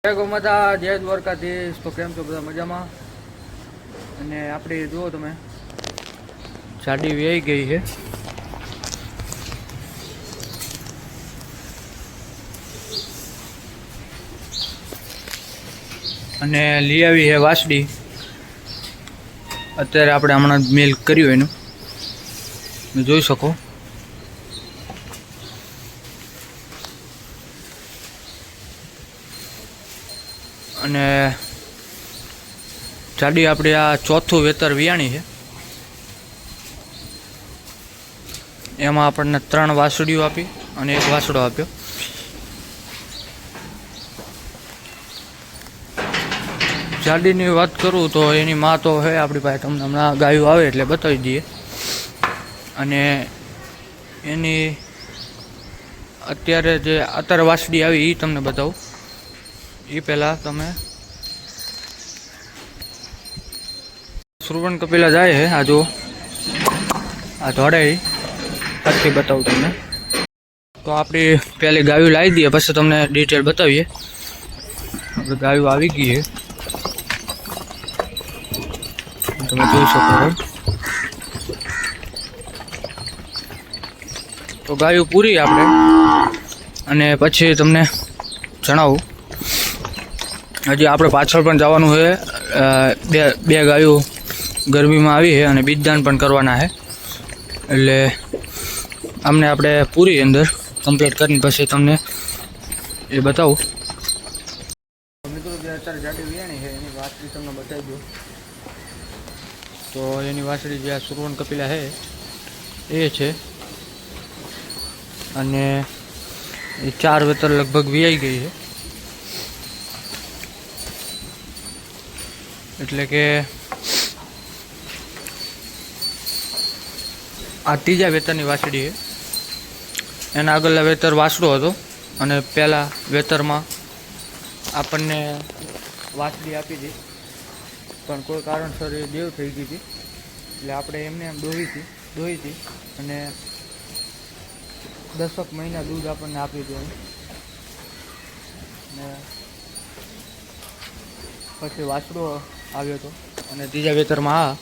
જય ગોમાતા, જય દ્વારકાધીશ। તો કેમ છો બધા? મજામાં? અને આપણી જુઓ તમે ગાડી વ્યાઈ ગઈ છે અને લઈ આવી છે વાસડી। અત્યારે આપણે હમણાં મિલ્ક કર્યું એનું જોઈ શકો। અને ગાડી આપણે આ ચોથું વેતર વિયાણી છે। એમાં આપણને 3 વાસળીઓ આપી અને 1 વાસડો આપ્યો। ગાડીની વાત કરું તો એની માં તો છે આપણી પાસે, તમને હમણાં ગાયું આવે એટલે બતાવી દઈએ। અને એની અત્યારે વાસડી આવી એ તમને બતાવું। એ પહેલાં તમે સુરવણ કપિલા જાય છે। આ જુઓ, આ ધોડાઈ પછી બતાવું તમને। તો આપણી પહેલી ગાયું લાવી દઈએ પછી તમને ડિટેલ બતાવીએ। આપણે ગાયું આવી ગઈ છે, તમે જોઈ શકો છો। તો ગાયું પૂરી આપણે, અને પછી તમને જણાવું। હજી આપણે પાછળ પણ જવાનું છે। બે ગાયો ગરમીમાં આવી છે અને બીજદાન પણ કરવાના છે, એટલે આપણે પૂરી અંદર કમ્પ્લીટ કરીને પછી તમને એ બતાવું। મિત્રો જે અત્યારે ગાડી વિયાણી છે એની વાસળી તમને બતાવી દઉં। તો એની વાસળી જે સુરવણ કપિલા છે એ છે, અને એ 4 વેતર લગભગ વિયાઈ ગઈ છે। એટલે કે આ ત્રીજા વેતરની વાસળી છે। એના આગળના વેતર વાસળો હતો, અને પહેલાં વેતરમાં આપણને વાસળી આપી હતી, પણ કોઈ કારણસર એ દેવ થઈ ગઈ હતી, એટલે આપણે એમને એમ દોહી હતી અને 10 મહિના દૂધ આપણને આપી દીધું। અને પછી વાસળો આવ્યો હતો, અને ત્રીજા વેતરમાં આ,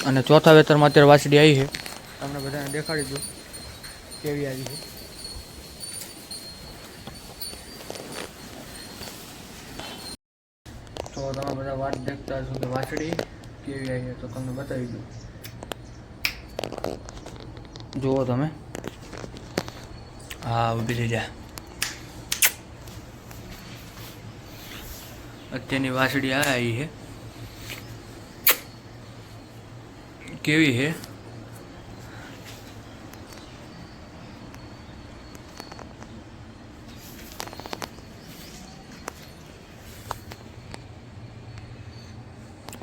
અને ચોથા વેતરમાં અત્યારે વાસળી આવી છે। તમને બધાને દેખાડી દઉં કેવી આવી છે। તો તમે બધા વાત દેખતા હશો કે વાસળી કેવી આવી છે, તો તમને બતાવી દઉં। જુઓ તમે, હા ઊભી થઈ જાય। અત્યારની વાસળી આવી છે, કેવી છે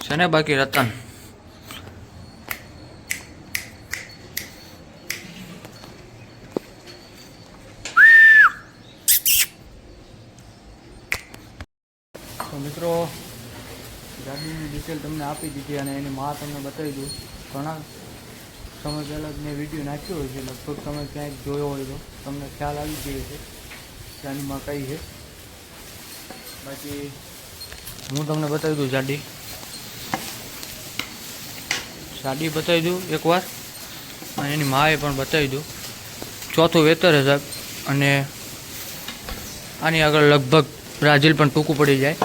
છે ને બાકી રતન। તો મિત્રો ગાડીની ડિટેલ તમને આપી દીધી, અને એની માં તમને બતાવી દઉં। ઘણા સમય પહેલાં મેં વિડીયો નાખ્યો હોય છે, લગભગ તમે ક્યાંક જોયો હોય તો તમને ખ્યાલ આવી ગયો છે કે આની માં કઈ છે। બાકી હું તમને બતાવી દઉં ગાડી બતાવી દઉં એકવાર, અને એની માએ પણ બતાવી દઉં। ચોથું વેતર છે સાહેબ, અને આની આગળ લગભગ બ્રાઝિલ પણ ટૂંકું પડી જાય।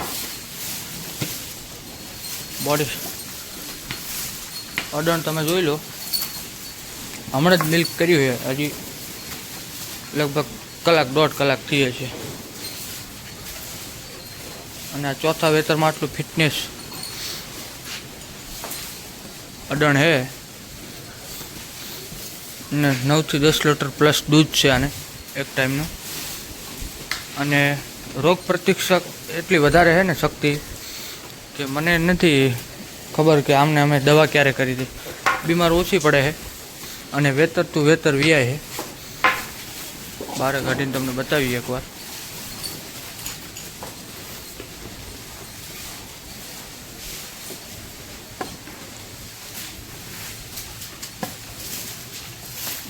બોડી અડણ તમે જોઈ લો, હમણાં જ મિલ્ક કર્યું છે, હજી લગભગ 1.5 કલાક થઈ છે। અને આ ચોથા વેતરમાં આટલું ફિટનેસ અડણ છે, ને 9 થી 10 લીટર પ્લસ દૂધ છે આને એક ટાઈમનું। અને રોગ પ્રતિક્ષક એટલી વધારે છે ને શક્તિ, કે મને નથી ખબર કે આમને અમે દવા ક્યારે કરી હતી। બીમાર ઓછી પડે છે, અને વેતર તું વેતર વિયાય છે। બહાર કાઢીને તમને બતાવીએ એકવાર।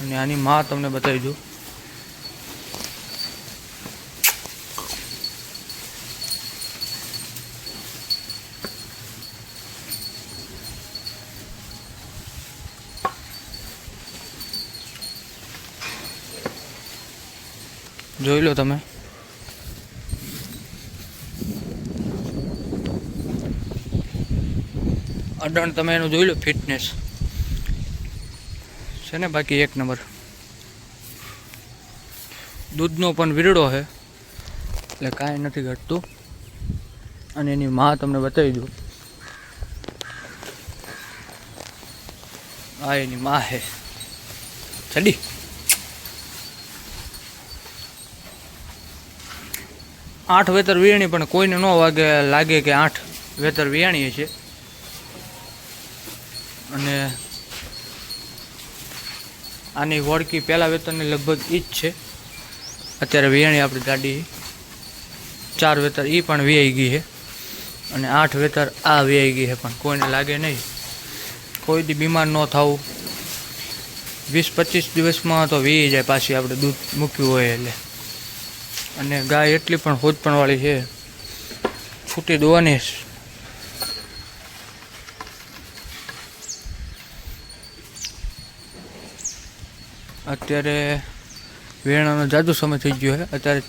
અને આની માં તમને બતાવી દઉં। જોઈ લો તમે. અડણ તમે એનું જોઈ લો, ફિટનેસ છે ને બાકી એક નંબર. દૂધનો પણ વીરડો છે એટલે કાંઈ નથી ઘટતું. અને એની માં તમને બતાવી દઉં. આ એની માં છે ચડી. 8 વેતર વિયાણી, પણ કોઈને ન લાગે કે 8 વેતર વિયાણી છે. અને આની વળકી પહેલા વેતરની લગભગ ઈ જ છે. અત્યારે વિયાણી આપણી ગાડી 4 વેતર એ પણ વિયાઈ ગઈ છે, અને 8 વેતર આ વિયાઈ ગઈ છે. પણ કોઈને લાગે નહીં. કોઈ દી બીમાર ન થવું. 20-25 દિવસમાં તો વી જાય પાછી આપણે દૂધ મૂક્યું હોય એટલે. અને ગાય એટલી પણ હોદપણવાળી છે, છૂટી દોવાની. અત્યારે વેણાનો જાદુ સમય થઈ ગયો છે. અત્યારે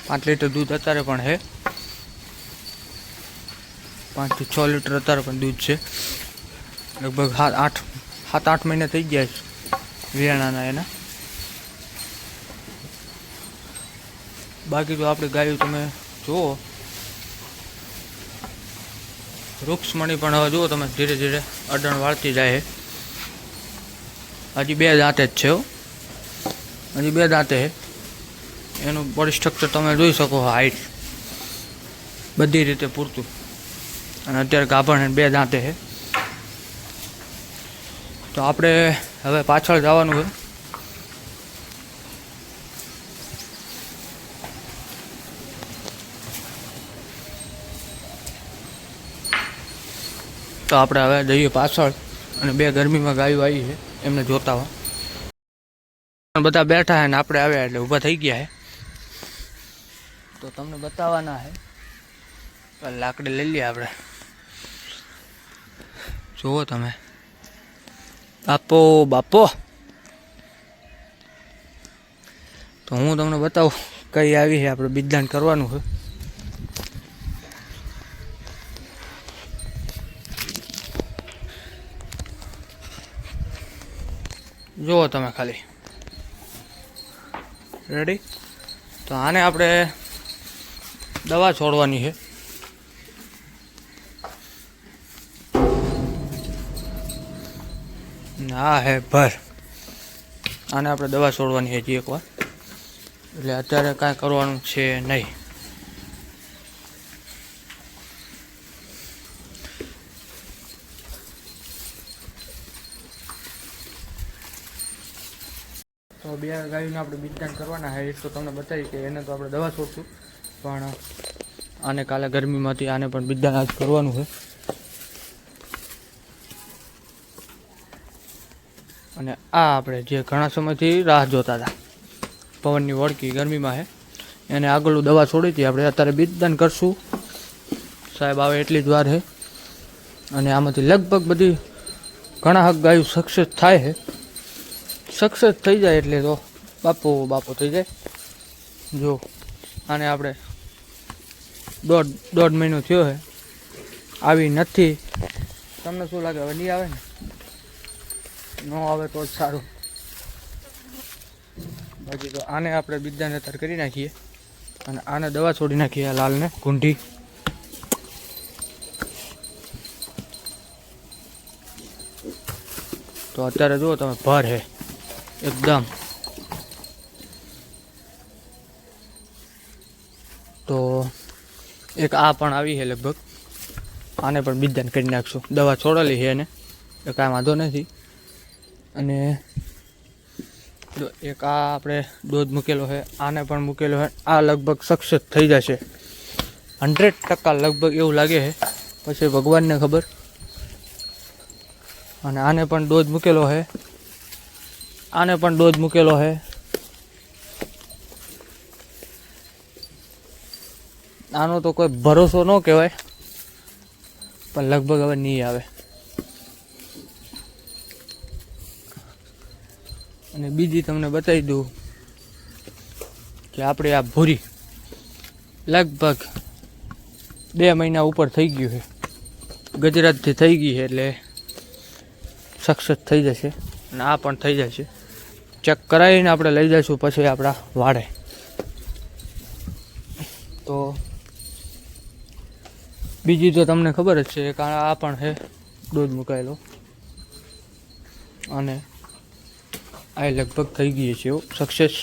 5 લીટર દૂધ અત્યારે પણ છે. 5 થી 6 લીટર અત્યારે પણ દૂધ છે. લગભગ 7-8 મહિના થઈ ગયા છે વેણાના એના. બાકી તો આપણે ગાયું તમે જુઓ. વૃક્ષમણી પણ હવે જુઓ તમે, ધીરે ધીરે અડણ વાળતી જાય છે. હજી 2 દાંતે જ છે. હજી 2 દાંતે છે. એનું બોડી સ્ટ્રક્ચર તમે જોઈ શકો. હાઈટ બધી રીતે પૂરતું. અને અત્યારે ગાભણ 2 દાંતે છે. તો આપણે હવે પાછળ જવાનું છે. તો આપણે હવે જઈએ પાછળ. અને 2 ગરમીમાં ગાયો આવી છે એમને જોતા હોય. બધા બેઠા છે ને આપણે આવ્યા એટલે ઊભા થઈ ગયા છે. તો તમને બતાવવાના છે. લાકડી લઈ લઈએ આપણે. જુઓ તમે. બાપો તો હું તમને બતાવું કઈ આવી છે. આપણે બીજદાન કરવાનું છે. જુઓ તમે ખાલી. રેડી? તો આને આપણે દવા છોડવાની છે. હા હે ભર. આને આપણે દવા છોડવાની છે હજી એકવાર. એટલે અત્યારે કાંઈ કરવાનું છે નહીં. તો 2 ગાયોને આપણે બીજદાન કરવાના છે. એ તો તમને બતાવી કે એને તો આપણે દવા છોડશું, પણ આને કાલે ગરમીમાંથી આને પણ બીજદાન આજ કરવાનું છે. અને આ આપણે જે ઘણા સમયથી રાહ જોતા હતા, પવનની વળકી ગરમીમાં છે, એને આગળ દવા છોડી હતી. આપણે અત્યારે બીજદાન કરશું. સાહેબ આવે એટલી જ વાર છે. અને આમાંથી લગભગ બધી ઘણા હક ગાયું સક્સેસ થાય છે. સક્સેસ થઈ જાય એટલે તો બાપો થઈ જાય. જો આને આપણે દોઢ મહિનો થયો છે, આવી નથી. તમને શું લાગે હવે નહીં આવે ને? ન આવે તો જ સારું. બાકી તો આને આપણે બીજદાન અત્યારે કરી નાખીએ. અને આને દવા છોડી નાખીએ. લાલને ગુંઢી. તો અત્યારે જુઓ તમે ભર હે એકદમ. તો એક આ પણ આવી છે લગભગ. આને પણ બીજદાન કરી નાખશું. દવા છોડેલી છે એને, એ કાંઈ વાંધો નથી. અને એક આ આપણે દૂધ મૂકેલો છે, આને પણ મૂકેલો છે. આ લગભગ સક્સેસ થઈ જશે 100% લગભગ એવું લાગે છે. પછી ભગવાનને ખબર. અને આને પણ ડોઝ મૂકેલો છે. આને પણ ડોઝ મૂકેલો છે. આનો તો કોઈ ભરોસો ન કહેવાય, પણ લગભગ હવે નહીં આવે. અને બીજી તમને બતાવી દઉં કે આપણે આ ભૂરી લગભગ 2 મહિના ઉપર થઈ ગયું છે, ગુજરાતથી થઈ ગઈ છે, એટલે સક્સેસ થઈ જશે અને આ પણ થઈ જશે. ચેક કરાવીને આપણે લઈ જઈશું પછી આપણા વાડે. તો બીજી તો તમને ખબર જ છે, કારણ આ પણ છે ડોઝ મુકાયેલો અને આ લગભગ થઈ ગઈ છે એવું સક્સેસ.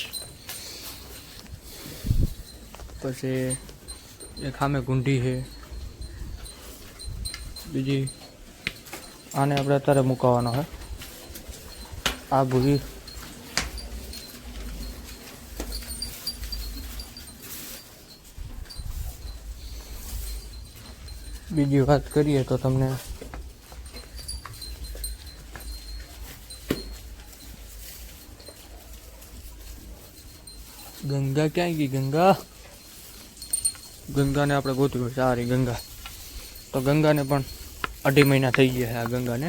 પછી એક સામે ગુંડી છે, બીજી આને આપણે અત્યારે મુકાવવાનો છે. આ ભૂરી બીજી વાત કરીએ તો તમને ગંગા ક્યાં ગઈ? ગંગાને આપણે ગોતવી પડશે. સારી ગંગા, તો ગંગાને પણ 2.5 મહિના થઈ ગયા છે. આ ગંગાને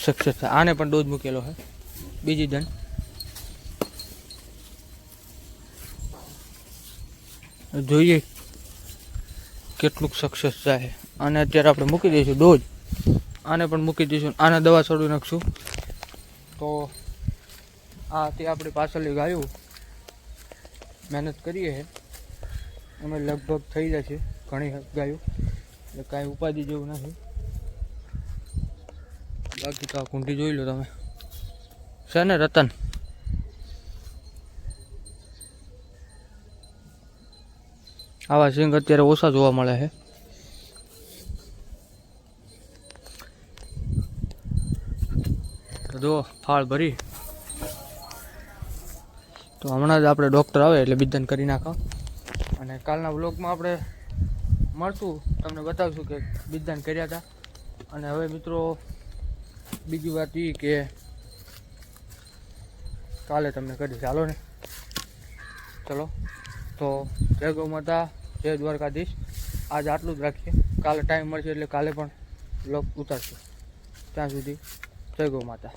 સક્સેસ થાય. આને પણ ડોઝ મૂકેલો છે બીજી દન. જોઈએ કેટલુંક સક્સેસ થાય. આને અત્યારે આપણે મૂકી દઈશું ડોઝ, આને પણ મૂકી દઈશું, આને દવા છોડી નાખશું. તો આ તે આપણી પાછળની ગાયું મહેનત કરીએ છે અમે, લગભગ થઈ જશે ઘણી ગાયું, એટલે કાંઈ ઉપાધિ જેવું નથી. બાકી તો આ કુંડી જોઈ લો તમે, છે ને રતન? આવા સિંગ અત્યારે ઓછા જોવા મળે છે. તો જો ફાળ ભરી, તો હમણાં જ આપણે ડૉક્ટર આવે એટલે બીજાને કરી નાખો. અને કાલના વ્લોગમાં આપણે મળશું, તમને બતાવશું કે બીજાને કર્યા હતા. અને હવે મિત્રો બીજી વાત એ કે કાલે તમને કરી. ચાલો ને, ચલો તો જય ગૌ માતા, જય દ્વારકાધીશ. આજ આટલું જ રાખીએ. કાલે ટાઈમ મળશે એટલે કાલે પણ વ્લોગ ઉતારશું. ત્યાં સુધી જય ગૌ માતા.